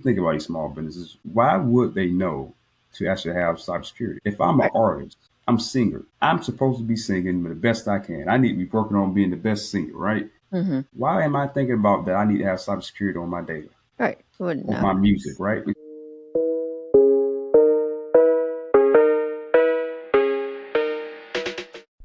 Think about these small businesses. Why would they know to actually have cybersecurity? If I'm an Right. artist, I'm a singer. I'm supposed to be singing the best I can. I need to be working on being the best singer, right? Mm-hmm. Why am I thinking about that? I need to have cybersecurity on my data, Right. Wouldn't on know. my music, right?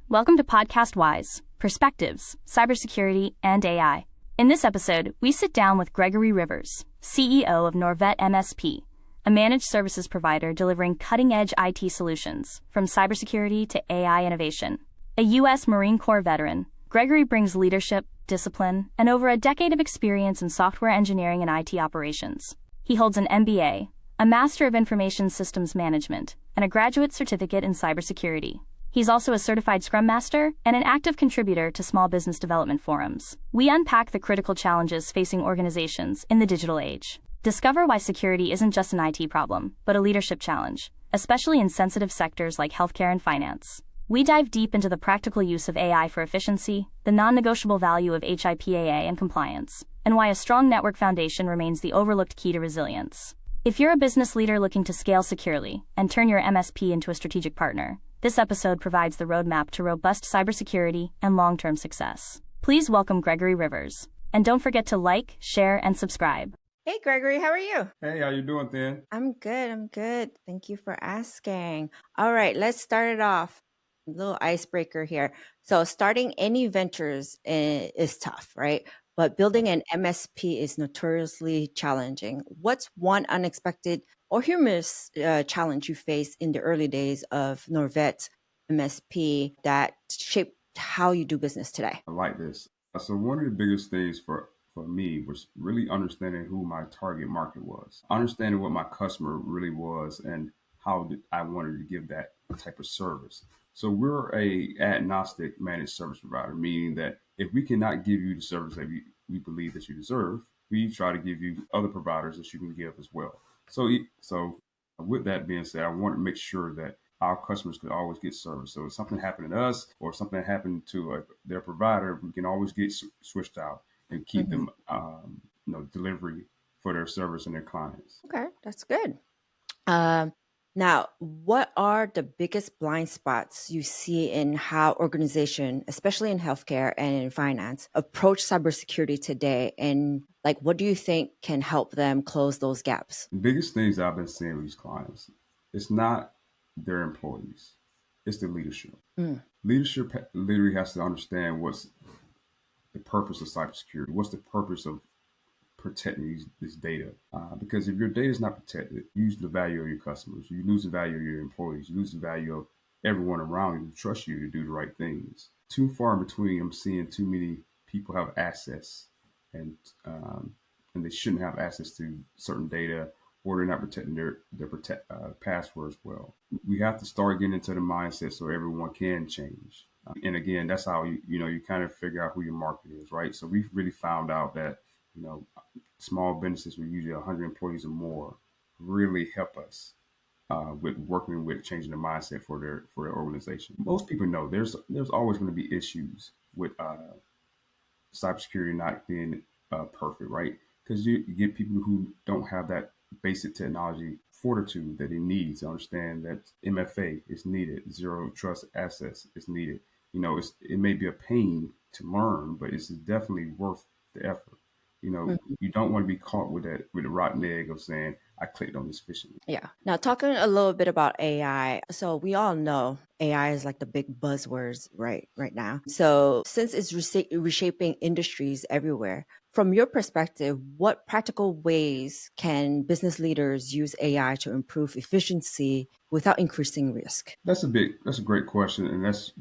Welcome to Podcast Wise, Perspectives, Cybersecurity, and AI. In this episode, we sit down with Gregory Rivers, CEO of Norvet MSP, a managed services provider delivering cutting-edge IT solutions, from cybersecurity to AI innovation. A U.S. Marine Corps veteran, Gregory brings leadership, discipline, and over a decade of experience in software engineering and IT operations. He holds an MBA, a Master of Information Systems Management, and a graduate certificate in cybersecurity. He's also a certified Scrum Master and an active contributor to small business development forums. We unpack the critical challenges facing organizations in the digital age. Discover why security isn't just an IT problem, but a leadership challenge, especially in sensitive sectors like healthcare and finance. We dive deep into the practical use of AI for efficiency, the non-negotiable value of HIPAA and compliance, and why a strong network foundation remains the overlooked key to resilience. If you're a business leader looking to scale securely and turn your MSP into a strategic partner, this episode provides the roadmap to robust cybersecurity and long-term success. Please welcome Gregory Rivers. And don't forget to like, share, and subscribe. Hey, Gregory, how are you? Hey, how you doing, Thin? I'm good. I'm good. Thank you for asking. All right, let's start it off. A little icebreaker here. So, starting any ventures is tough, right? But building an MSP is notoriously challenging. What's one unexpected or humorous challenge you faced in the early days of Norvet MSP that shaped how you do business today? I like this. So one of the biggest things for me was really understanding who my target market was, understanding what my customer really was, and I wanted to give that type of service. So we're a agnostic managed service provider, meaning that if we cannot give you the service that we believe that you deserve, we try to give you other providers that you can give as well. So with that being said, I want to make sure that our customers could always get service. So if something happened to us or something happened to their provider, we can always get switched out and keep Mhm. them, delivery for their service and their clients. Okay, that's good. Um, Now, what are the biggest blind spots you see in how organization, especially in healthcare and in finance, approach cybersecurity today? And like, what do you think can help them close those gaps? The biggest things I've been seeing with these clients, it's not their employees, it's the leadership. Mm, Leadership literally has to understand what's the purpose of cybersecurity. What's the purpose of protecting this data. Because if your data is not protected, you lose the value of your customers, you lose the value of your employees, you lose the value of everyone around you who trust you to do the right things. Too far in between, I'm seeing too many people have access and um, and they shouldn't have access to certain data, or they're not protecting their passwords well. We have to start getting into the mindset so everyone can change. And again, that's how you kind of figure out who your market is, right? So we've really found out that you know small businesses with usually 100 employees or more really help us with working with changing the mindset for their organization. Most people know there's always going to be issues with cybersecurity not being perfect, right? Because you get people who don't have that basic technology fortitude that they need to understand that MFA is needed, zero trust access is needed. It may be a pain to learn, but it's definitely worth the effort. You don't want to be caught with the rotten egg of saying I clicked on this phishing. yeah. Now, talking a little bit about AI. So we all know AI is like the big buzzwords right now. So since it's reshaping industries everywhere, from your perspective, what practical ways can business leaders use AI to improve efficiency without increasing risk? That's a great question, and that's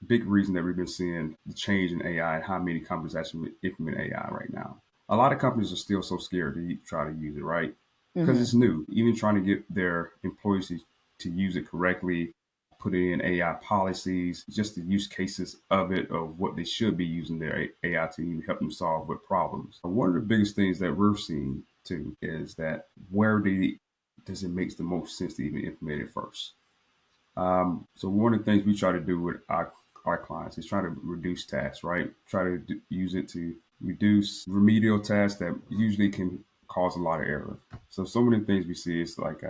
big reason that we've been seeing the change in AI and how many companies actually implement AI right now. A lot of companies are still so scared to try to use it, right? Because Hmm. it's new. Even trying to get their employees to use it correctly, put in AI policies, just the use cases of it, of what they should be using their AI to even help them solve with problems. One of the biggest things that we're seeing too is that does it make the most sense to even implement it first? So one of the things we try to do with our clients is try to reduce tasks, right? Try to use it to reduce remedial tasks that usually can cause a lot of error. So many things we see is like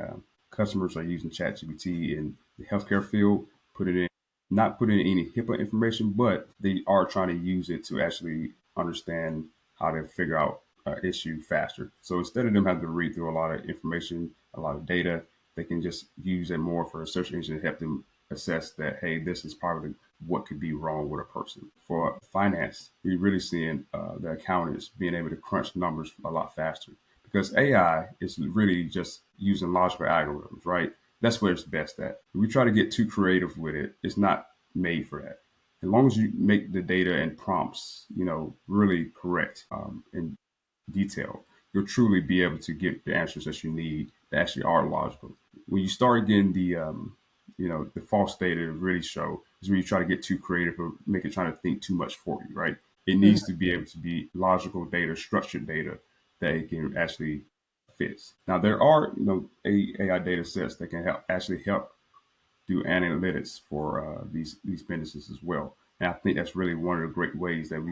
customers are using ChatGPT in the healthcare field, put it in, not put in any HIPAA information, but they are trying to use it to actually understand how to figure out issue faster. So instead of them having to read through a lot of information, a lot of data, they can just use it more for a search engine to help them assess that, hey, this is probably what could be wrong with a person. For finance, we're really seeing the accountants being able to crunch numbers a lot faster because AI is really just using logical algorithms, right? That's where it's best at. If we try to get too creative with it, it's not made for that. As long as you make the data and prompts, really correct and detailed, you'll truly be able to get the answers that you need that actually are logical. When you start getting the false data to really show is when you try to get too creative or make it trying to think too much for you, right? It needs to be able to be logical data, structured data that it can actually fits. Now there are AI data sets that can help do analytics for these businesses as well. And I think that's really one of the great ways that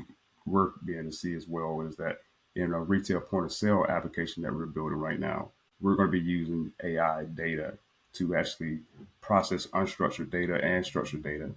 we're being able to see as well is that in a retail point of sale application that we're building right now, we're going to be using AI data to actually process unstructured data and structured data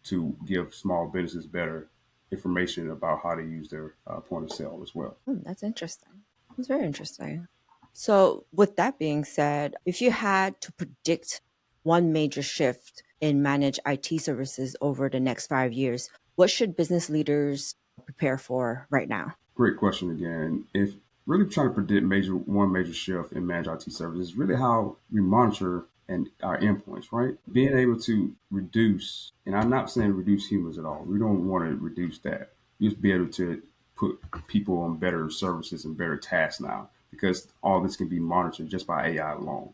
to give small businesses better information about how to use their point of sale as well. That's interesting. That's very interesting. So, with that being said, if you had to predict one major shift in managed IT services over the next 5 years, what should business leaders prepare for right now? Great question again. If really trying to predict one major shift in managed IT services is really how we monitor and our endpoints, right? Being able to reduce, and I'm not saying reduce humans at all. We don't want to reduce that. Just be able to put people on better services and better tasks now because all this can be monitored just by AI alone.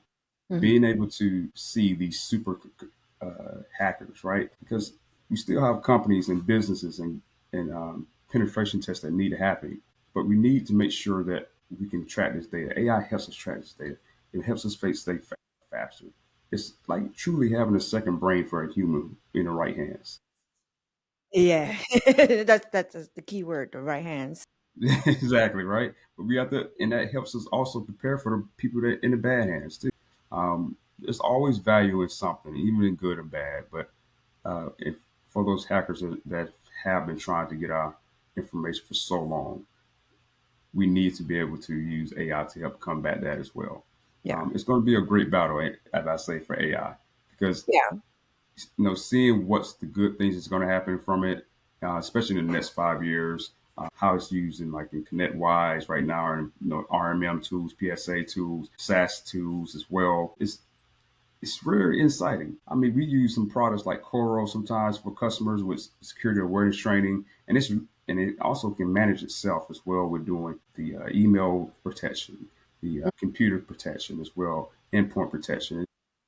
Being able to see these super hackers, right? Because we still have companies and businesses and penetration tests that need to happen, but we need to make sure that we can track this data. AI helps us track this data. It helps us stay faster. It's like truly having a second brain for a human in the right hands. Yeah, that's the key word, the right hands. Exactly right. But we have to, and that helps us also prepare for the people that in the bad hands too. There's always value in something, even in good and bad. But if for those hackers that have been trying to get our information for so long, we need to be able to use AI to help combat that as well. Yeah. It's going to be a great battle, as I say, for AI because Yeah. seeing what's the good things that's going to happen from it, especially in the next 5 years, how it's used in like in ConnectWise right now, and RMM tools, PSA tools, SaaS tools as well. It's very exciting. I mean, we use some products like Coro sometimes for customers with security awareness training, and it also can manage itself as well. We're doing the email protection, the computer protection as well, endpoint protection.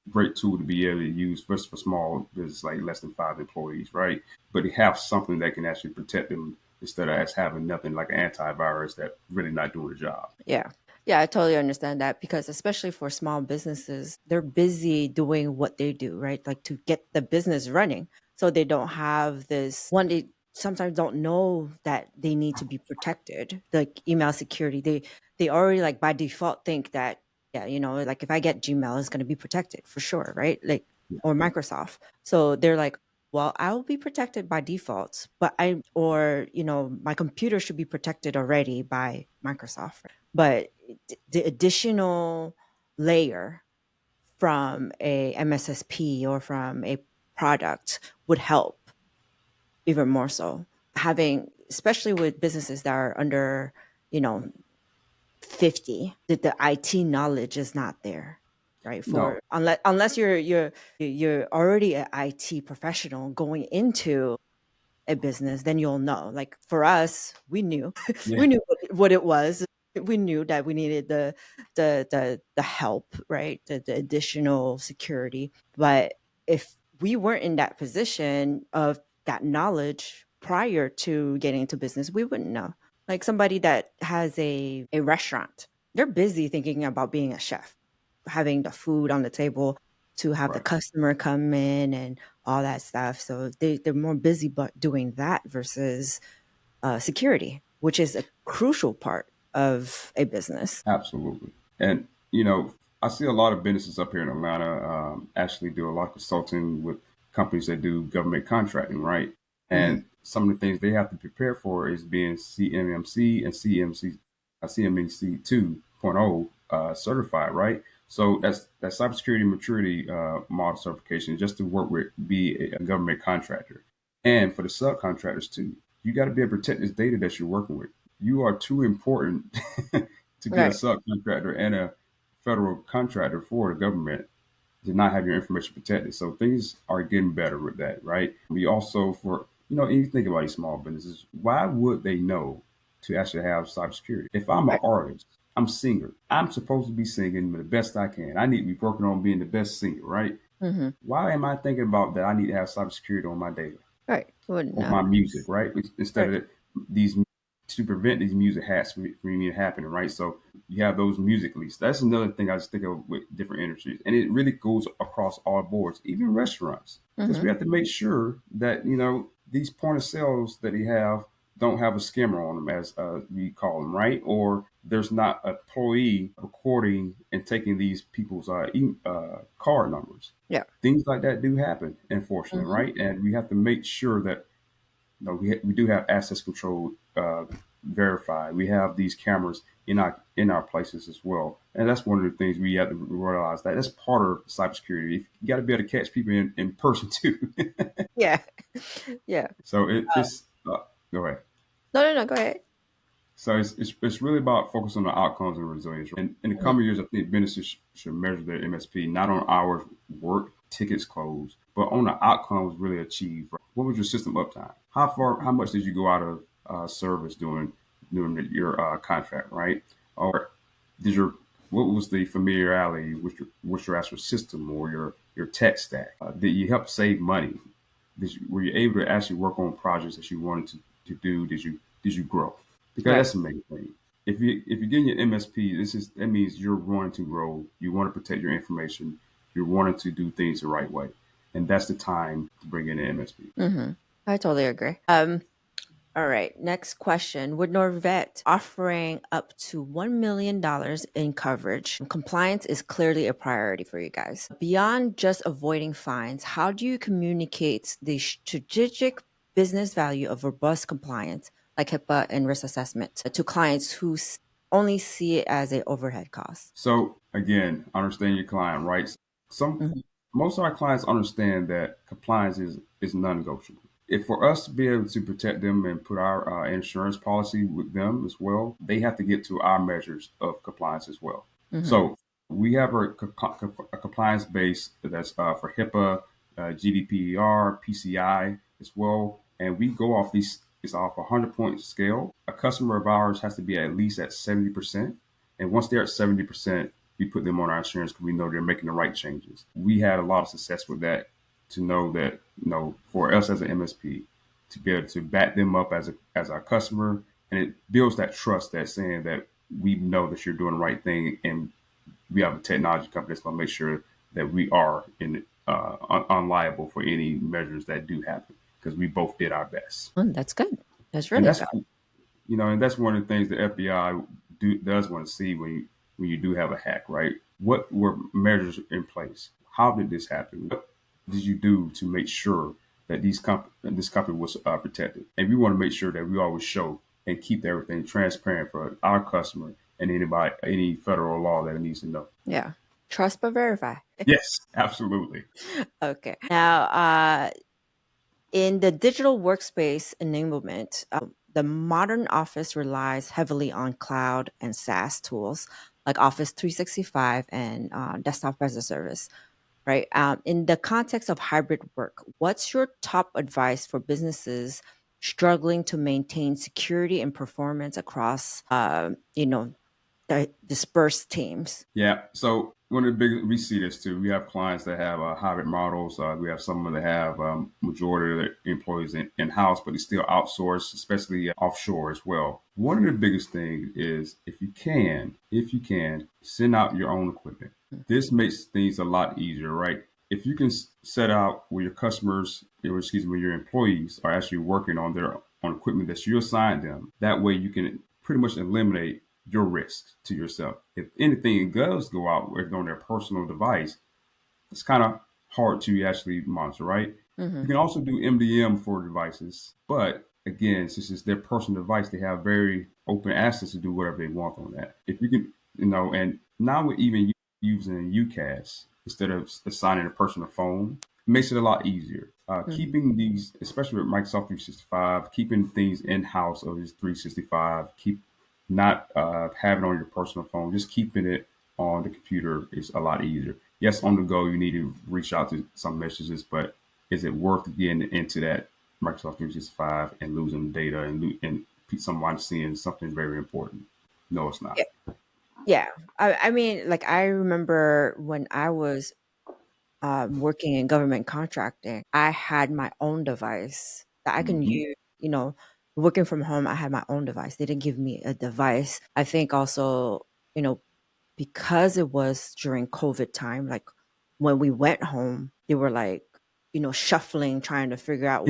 Great tool to be able to use first for small business like less than 5 employees, right? But they have something that can actually protect them instead of us having nothing like an antivirus that really not doing the job. Yeah. Yeah, I totally understand that because especially for small businesses, they're busy doing what they do, right? Like to get the business running. So they don't have this one, they sometimes don't know that they need to be protected. Like email security. They already like by default think that, yeah, like if I get Gmail, it's gonna be protected for sure, right? Like or Microsoft. So they're like, well, I will be protected by default, but my computer should be protected already by Microsoft. But the additional layer from a MSSP or from a product would help even more so. Having, especially with businesses that are under, you know, 50, that the IT knowledge is not there, right? No, For unless you're already an IT professional going into a business, then you'll know. Like for us, we knew yeah, we knew what it was. We knew that we needed the help, right? The additional security. But if we weren't in that position of that knowledge prior to getting into business, we wouldn't know. Like somebody that has a restaurant, they're busy thinking about being a chef, having the food on the table to have the right. customer come in and all that stuff. So they're more busy but doing that versus security, which is a crucial part of a business. Absolutely. And, I see a lot of businesses up here in Atlanta actually do a lot of consulting with companies that do government contracting, right? And some of the things they have to prepare for is being CMMC and CMMC 2.0 certified, right? So that cybersecurity maturity model certification just to work with, be a government contractor. And for the subcontractors too, you got to be able to protect this data that you're working with. You are too important to get a Right. subcontractor and a federal contractor for the government to not have your information protected. So things are getting better with that, right? We also, you think about these small businesses, why would they know to actually have cybersecurity? If I'm an Right. artist, I'm a singer, I'm supposed to be singing the best I can. I need to be working on being the best singer, right? Mm-hmm. Why am I thinking about that? I need to have cybersecurity on my data, Right. Wouldn't on know. my music, right? Instead Right. of these to prevent these music hacks from even happening, right? So you have those music leaks. That's another thing I just think of with different industries, and it really goes across all boards, even restaurants, because we have to make sure that these point of sales that they have don't have a scammer on them, as we call them, right? Or there's not an employee recording and taking these people's card numbers. Yeah. Things like that do happen, unfortunately, Mm-hmm. right? And we have to make sure that we do have access control verified. We have these cameras in our places as well, and that's one of the things we have to realize that that's part of cybersecurity. You got to be able to catch people in person too. Yeah. Yeah. So it's go ahead. No. Go ahead. So it's really about focusing on the outcomes and resilience. And in the Mhm. coming years, I think businesses should measure their MSP not on hours worked, tickets closed, but on the outcomes really achieved. Right? What was your system uptime? How much did you go out of service during your contract, right? Or did your what was the familiarity with your actual system or your tech stack? Did you help save money? Were you able to actually work on projects that you wanted to do? Did you grow? Because Right. that's the main thing. If you're getting your MSP, that means you're wanting to grow. You want to protect your information. You're wanting to do things the right way, and that's the time to bring in an MSP. Mm-hmm. I totally agree. All right. Next question. With Norvet offering up to $1 million in coverage, compliance is clearly a priority for you guys. Beyond just avoiding fines, how do you communicate the strategic business value of robust compliance, like HIPAA and risk assessment, to clients who only see it as an overhead cost? So again, understand your client, right? Some Mhm. Most of our clients understand that compliance is non-negotiable. If for us to be able to protect them and put our insurance policy with them as well, they have to get to our measures of compliance as well. Mhm. So we have a compliance base that's for HIPAA, GDPR, PCI as well, and we go off these. It's off a 100-point scale. A customer of ours has to be at least at 70%, and once they're at 70%, we put them on our insurance because we know they're making the right changes. We had a lot of success with that to know that, for us as an MSP, to be able to back them up as our customer, and it builds that trust that saying that we know that you're doing the right thing, and we have a technology company that's going to make sure that we are unliable for any measures that do happen because we both did our best. That's good. That's And really that's good. and that's one of the things the FBI does want to see when you do have a hack, right? What were measures in place? How did this happen? What did you do to make sure that this company was protected? And we want to make sure that we always show and keep everything transparent for our customer and any federal law that it needs to know. Yeah. Trust but verify. Yes, absolutely. Okay. Now, in the digital workspace enablement, the modern office relies heavily on cloud and SaaS tools like Office 365 and desktop as a service, right? In the context of hybrid work, what's your top advice for businesses struggling to maintain security and performance across, dispersed teams? Yeah. So one of the big we see this too. We have clients that have hybrid models. We have some that have majority of their employees in house, but they still outsource, especially offshore as well. One of the biggest things is if you can send out your own equipment. This makes things a lot easier, right? If you can set out where your customers, or excuse me, where your employees are actually working on equipment that you assigned them, that way you can pretty much eliminate your risk to yourself. If anything does go out on their personal device, it's kind of hard to actually monitor, right? Mm-hmm. You can also do MDM for devices, but again, since it's their personal device, they have very open access to do whatever they want on that. If you can, and now we're even using UCAS instead of assigning a personal phone, it makes it a lot easier. Mm-hmm. Keeping these, especially with Microsoft 365, keeping things in house of this 365, keep not having it on your personal phone, just keeping it on the computer is a lot easier. Yes, on the go, you need to reach out to some messages, but is it worth getting into that Microsoft 365 and losing data and someone seeing something very important? No, it's not. Yeah. Yeah. I mean, like I remember when I was working in government contracting, I had my own device that I can Hmm. use, working from home, I had my own device. They didn't give me a device. I think also, you know, because it was during COVID time, like when we went home, they were like, shuffling, trying to figure out,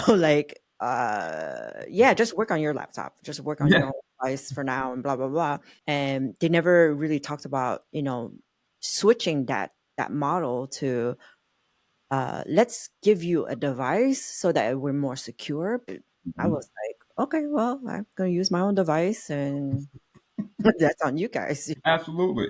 like, yeah, just work on your laptop, just work on your Yeah, own device for now and blah, blah, blah. And they never really talked about, switching that model to let's give you a device so that we're more secure. But I mhm. was like, okay, well, I'm gonna use my own device and that's on you guys. Absolutely.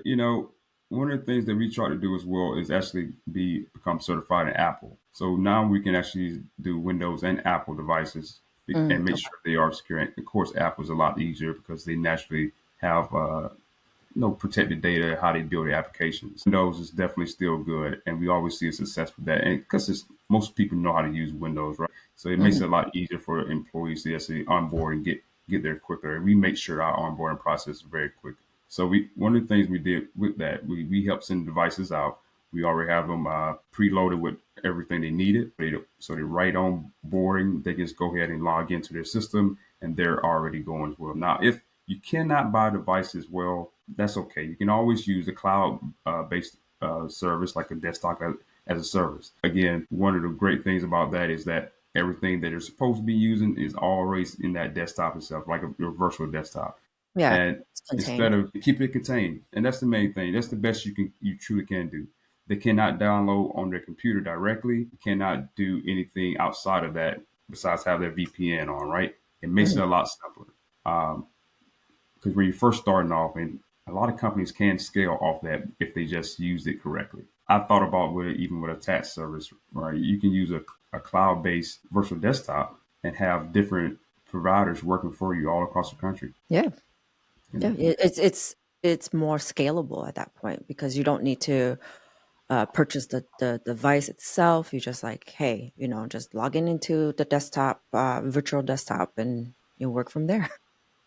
One of the things that we try to do as well is actually become certified in Apple. So now we can actually do Windows and Apple devices and make Okay. sure they are secure. And of course, Apple is a lot easier because they naturally have protected data, how they build their applications. Windows is definitely still good, and we always see a success with that. And because most people know how to use Windows, right? So it makes Mhm. it a lot easier for employees to actually onboard and get there quicker. And we make sure our onboarding process is very quick. So one of the things we did with that, we help send devices out. We already have them preloaded with everything they needed. So they right on boarding, they just go ahead and log into their system, and they're already going as well. Now, if you cannot buy devices, well, that's okay. You can always use a cloud based service like a desktop as a service. Again, one of the great things about that is that everything that they're supposed to be using is always in that desktop itself, like your virtual desktop. Yeah, And it's contained. instead of keep it contained, and that's the main thing. That's the best you truly can do. They cannot download on their computer directly. Cannot do anything outside of that besides have their VPN on. Right? It makes it Mhm. a lot simpler. Because when you're first starting off, and a lot of companies can scale off that if they just use it correctly. I thought about with it, even with a tax service, right? You can use a cloud-based virtual desktop and have different providers working for you all across the country. Yeah, You yeah. know, It's more scalable at that point because you don't need to purchase the device itself. You just like, hey, just log in into the desktop, virtual desktop, and you work from there.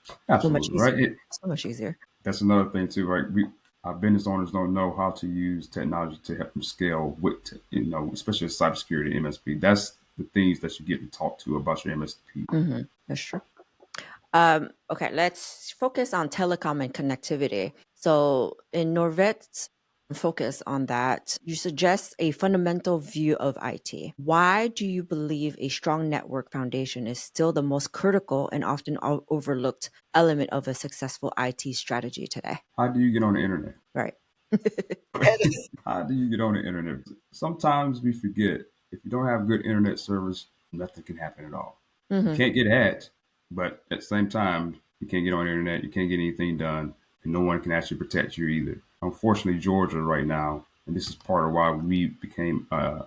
So much absolutely, right? easier. So much easier. That's another thing too, right? Our business owners don't know how to use technology to help them scale with, especially cybersecurity, MSP. That's the things that you get to talk to about your MSP. That's true. Okay, let's focus on telecom and connectivity. So, in Norvet's focus on that, you suggest a fundamental view of IT. Why do you believe a strong network foundation is still the most critical and often overlooked element of a successful IT strategy today? How do you get on the internet? Right. How do you get on the internet? Sometimes we forget if you don't have good internet service, nothing can happen at all. You Hmm. can't get hacked, but at the same time, you can't get on the internet, you can't get anything done, and no one can actually protect you either. Unfortunately, Georgia right now, and this is part of why we became a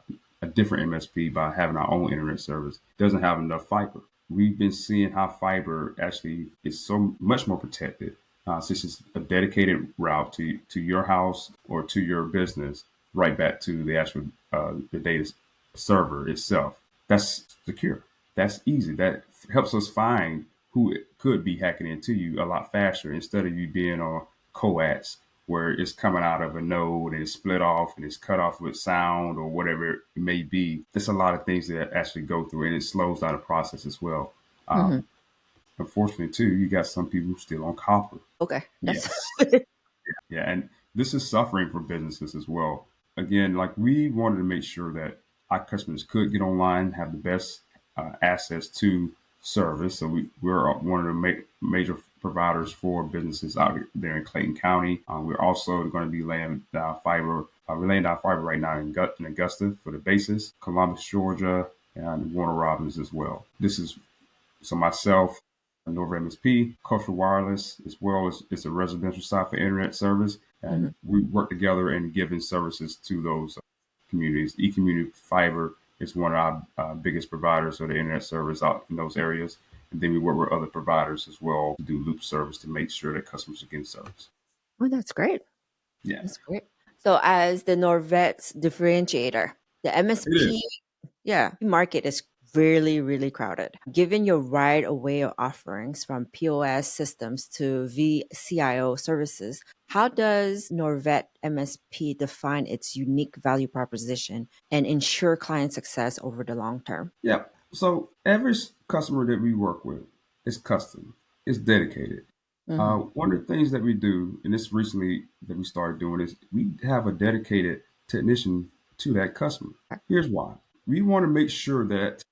different MSP by having our own internet service, doesn't have enough fiber. We've been seeing how fiber actually is so much more protected since it's a dedicated route to your house or to your business, right back to the actual the data server itself. That's secure. That's easy. That helps us find who it could be hacking into you a lot faster instead of you being on coax where it's coming out of a node and it's split off and it's cut off with sound or whatever it may be. There's a lot of things that actually go through and it slows down the process as well. Hmm. Unfortunately, too, you got some people still on copper. Okay, that's Yes. Yeah. And this is suffering for businesses as well. Again, like we wanted to make sure that our customers could get online, have the best access to service. So we're one of the major providers for businesses out there in Clayton County. We're also going to be laying down fiber. We're laying down fiber right now in Augusta for the bases, Columbus, Georgia, and Warner Robins as well. This is so myself, Norvet MSP, Cultural Wireless, as well as it's a residential side for internet service. And we work together in giving services to those communities. E-Community Fiber is one of our biggest providers of the internet service out in those areas. And then we work with other providers as well to do loop service to make sure that customers are getting service. Oh, that's great. Yeah, That's great. So as the Norvet's differentiator, the it MSP, is. yeah, market is really, really crowded. Given your wide array of offerings from POS systems to VCIO services, how does Norvet MSP define its unique value proposition and ensure client success over the long term? Yeah. So every customer that we work with is custom, it's dedicated. Mm-hmm. One of the things that we do, and this recently that we started doing, is we have a dedicated technician to that customer. Here's why. We want to make sure that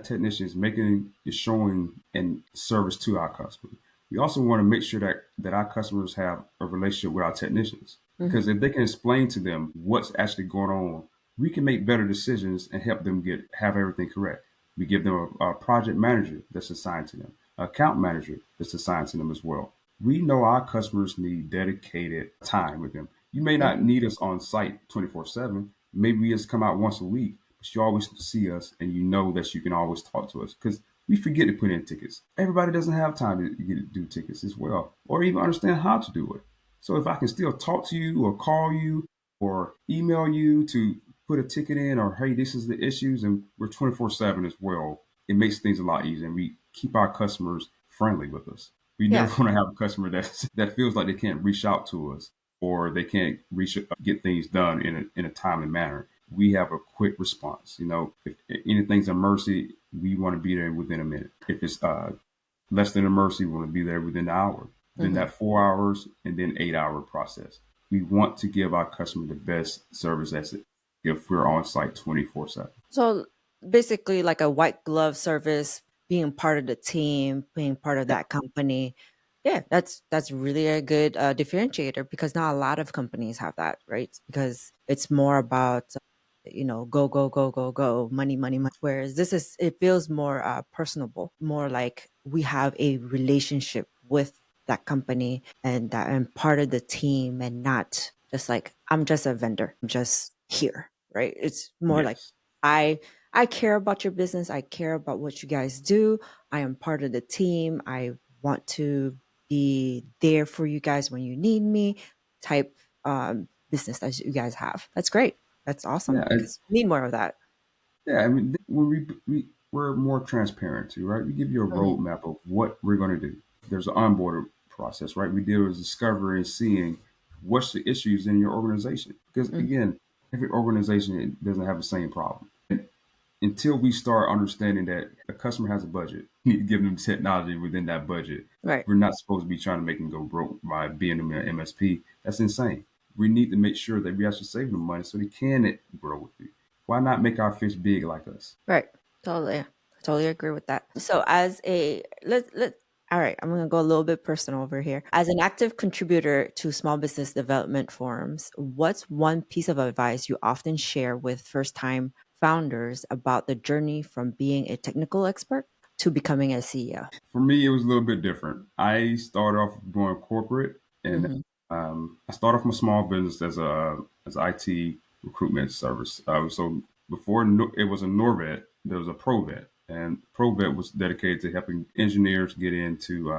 technician is showing and service to our customer. We also want to make sure that our customers have a relationship with our technicians. Because if they can explain to them what's actually going on, we can make better decisions and help them have everything correct. We give them a project manager that's assigned to them, an account manager that's assigned to them as well. We know our customers need dedicated time with them. You may not need us on site 24/7. Maybe we just come out once a week, but you always see us and you know that you can always talk to us because we forget to put in tickets. Everybody doesn't have time to do tickets as well, or even understand how to do it. So if I can still talk to you or call you or email you to put a ticket in or, hey, this is the issues, and we're 24/7 as well, it makes things a lot easier. And we keep our customers friendly with us. We Yeah. never want to have a customer that feels like they can't reach out to us or they can't get things done in a timely manner. We have a quick response. If anything's a mercy, we want to be there within a minute. If it's less than a mercy, we want to be there within an hour. Then that 4 hours and then 8 hour process. We want to give our customer the best service if we're on site 24/7. So basically, like a white glove service, being part of the team, being part of that company. Yeah, that's really a good differentiator because not a lot of companies have that, right? Because it's more about go go go go go, money money money. Whereas it feels more personable, more like we have a relationship with that company and that I'm part of the team and not just like I'm just a vendor, I'm just here, right? It's more like Yes. I I care about your business. I care about what you guys do. I am part of the team. I want to be there for you guys when you need me type business that you guys have. That's great. That's awesome Yeah. because we need more of that. Yeah, I mean, we're more transparent too, right? We give you a Mhm. roadmap of what we're going to do. There's an onboarding process, right? We deal with discovery and seeing what's the issues in your organization. Because Mhm. again, every organization doesn't have the same problem. And until we start understanding that a customer has a budget, we need to give them technology within that budget. Right. We're not supposed to be trying to make them go broke by being them an MSP. That's insane. We need to make sure that we actually save them money so they can grow with you. Why not make our fish big like us? Right. Totally. Totally agree with that. So as a let all right, I'm gonna go a little bit personal over here. As an active contributor to small business development forums, what's one piece of advice you often share with first time founders about the journey from being a technical expert to becoming a CEO? For me, it was a little bit different. I started off going corporate, and Mm-hmm. I started off my small business as IT recruitment service. So before it was a Norvet, there was a Provet, and Provet was dedicated to helping engineers get into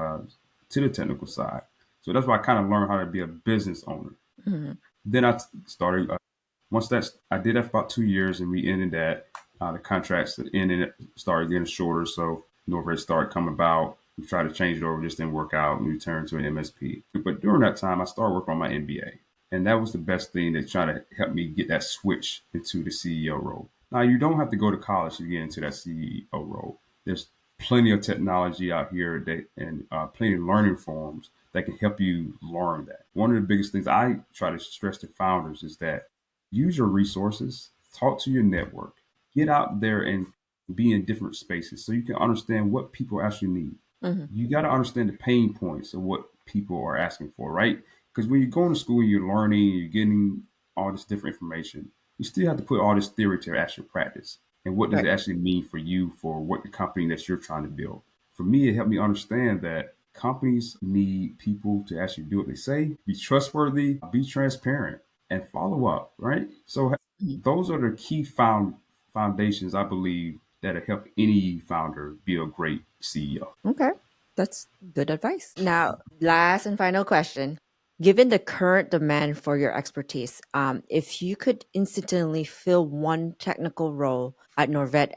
to the technical side. So that's why I kind of learned how to be a business owner. Mm-hmm. Then I started. I did that for about 2 years, and we ended that. The contracts that ended started getting shorter, so Norvet started coming about. We tried to change it over, just didn't work out, and we turned to an MSP. But during that time, I started working on my MBA, and that was the best thing that tried to help me get that switch into the CEO role. Now, you don't have to go to college to get into that CEO role. There's plenty of technology out here and plenty of learning forums that can help you learn that. One of the biggest things I try to stress to founders is that use your resources, talk to your network, get out there and be in different spaces so you can understand what people actually need. Mhm. You got to understand the pain points of what people are asking for, right? Because when you're going to school, you're learning, you're getting all this different information. You still have to put all this theory to actual practice. And what does Right. it actually mean for you, for what the company that you're trying to build? For me, it helped me understand that companies need people to actually do what they say, be trustworthy, be transparent, and follow up, right? So Mhm. those are the key foundations, I believe, that help any founder be a great CEO. Okay. That's good advice. Now, last and final question. Given the current demand for your expertise, if you could instantly fill one technical role at Norvet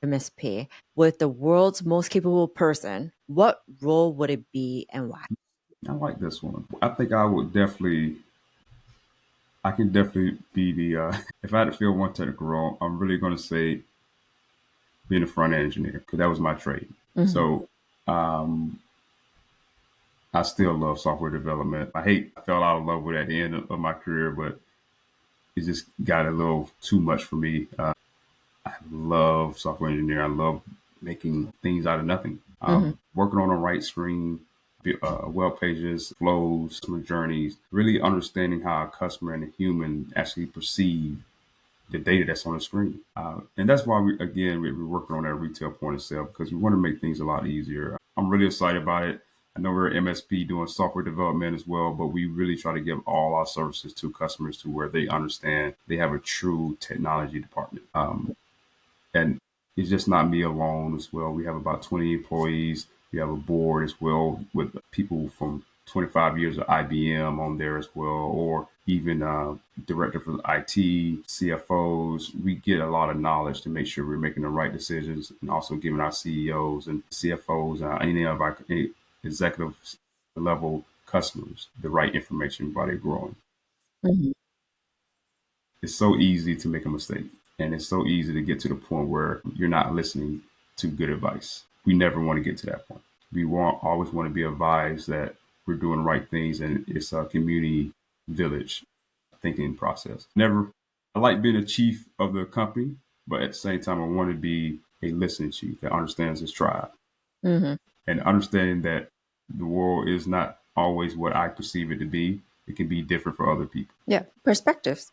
MSP with the world's most capable person, what role would it be and why? I like this one. I think I can definitely be if I had to fill one technical role, I'm really going to say being a front end engineer because that was my trade. Mhm. So um, I still love software development. I fell out of love with it at the end of my career, but it just got a little too much for me. I love software engineering. I love making things out of nothing. Mhm. Working on the right screen, web pages, flows, customer journeys, really understanding how a customer and a human actually perceive the data that's on the screen. And that's why we're working on that retail point of sale because we want to make things a lot easier. I'm really excited about it. I know we're at MSP doing software development as well, but we really try to give all our services to customers to where they understand they have a true technology department. And it's just not me alone as well. We have about 20 employees. We have a board as well with people from 25 years of IBM on there as well, or even director for IT, CFOs. We get a lot of knowledge to make sure we're making the right decisions and also giving our CEOs and CFOs, any of our executive level customers, the right information while they're growing. Mhm. It's so easy to make a mistake. And it's so easy to get to the point where you're not listening to good advice. We never want to get to that point. Always want to be advised that we're doing the right things and it's a community village thinking process. I like being a chief of the company, but at the same time, I want to be a listening chief that understands his tribe Mhm. and understanding that the world is not always what I perceive it to be. It can be different for other people. Yeah, perspectives.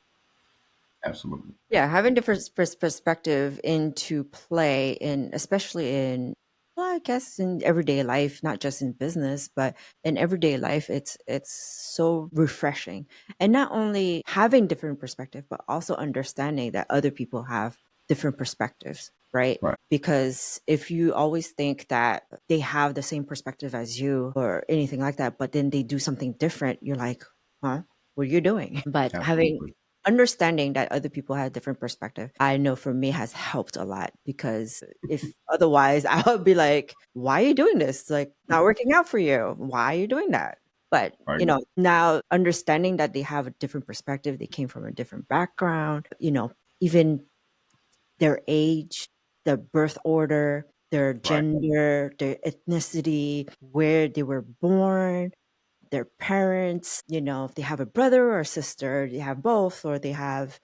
Absolutely. Yeah, having different perspective into play in, especially in, well, I guess in everyday life, not just in business, but in everyday life, it's so refreshing. And not only having different perspective, but also understanding that other people have different perspectives, right? Right. Because if you always think that they have the same perspective as you or anything like that, but then they do something different, you're like, huh? What are you doing? But having Absolutely. understanding that other people have different perspective, I know for me has helped a lot because if otherwise I would be like, why are you doing this? It's like not working out for you. Why are you doing that? But Right. now understanding that they have a different perspective, they came from a different background, even their age, their birth order, their Right. gender, their ethnicity, where they were born, their parents, if they have a brother or a sister, they have both, or they have,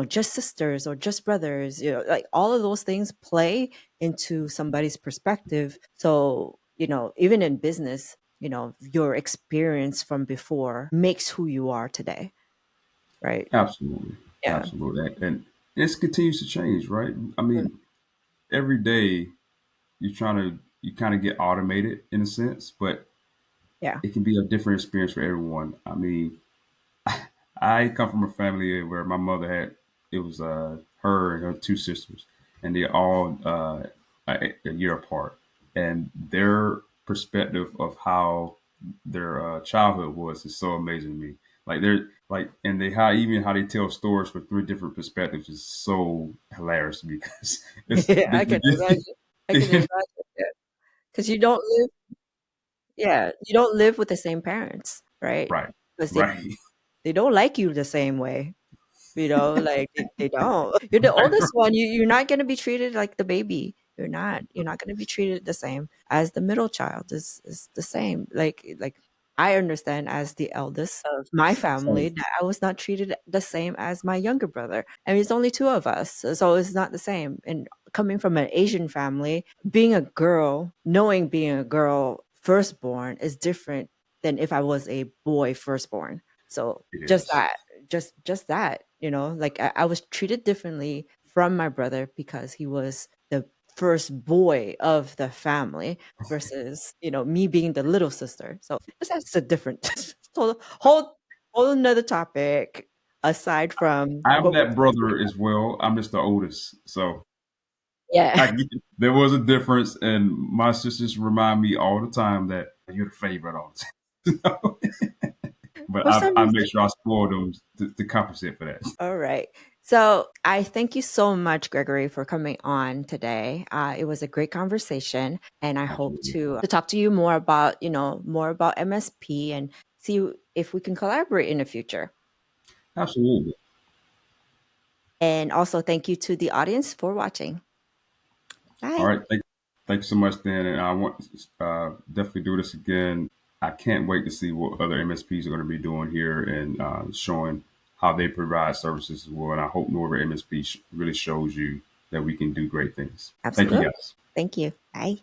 just sisters or just brothers, like all of those things play into somebody's perspective. So, even in business, your experience from before makes who you are today, right? Absolutely. Yeah. Absolutely. And it continues to change, right? I Mm. mean, every day you kind of get automated in a sense, but Yeah. it can be a different experience for everyone. I mean, I come from a family where my mother it was her and her two sisters, and they all a year apart, and their perspective of how their childhood was is so amazing to me. Like they're like, and they how they tell stories for three different perspectives is so hilarious because it's Yeah, I can imagine. I can imagine. Because you don't live, yeah, you don't live with the same parents, right? right, Because right, they don't like you the same way. Like they don't. You're the right, oldest one. You're not gonna be treated like the baby. You're not. You're not gonna be treated the same as the middle child is the same. Like I understand as the eldest of my family right. that I was not treated the same as my younger brother. And it's only two of us. So it's not the same. And coming from an Asian family, being a girl, knowing being a girl firstborn is different than if I was a boy firstborn. So It just is. that, just that, like I was treated differently from my brother because he was the first boy of the family versus, me being the little sister. So that's a different whole another topic aside from I'm what we're that talking brother about. as well. I'm just the oldest. So Yeah. there was a difference, and my sisters remind me all the time that you're the favorite all the time. But For some I reason. make sure I spoil them to compensate for that. All right. So I thank you so much, Gregory, for coming on today. It was a great conversation, and I hope Absolutely. to talk to you more about, more about MSP and see if we can collaborate in the future. Absolutely. And also thank you to the audience for watching. All Bye. right. Thank you so much, Dan. And I want to definitely do this again. I can't wait to see what other MSPs are going to be doing here and showing how they provide services as well. And I hope Norvet MSP really shows you that we can do great things. Thank you, Absolutely. guys. Thank you. Bye.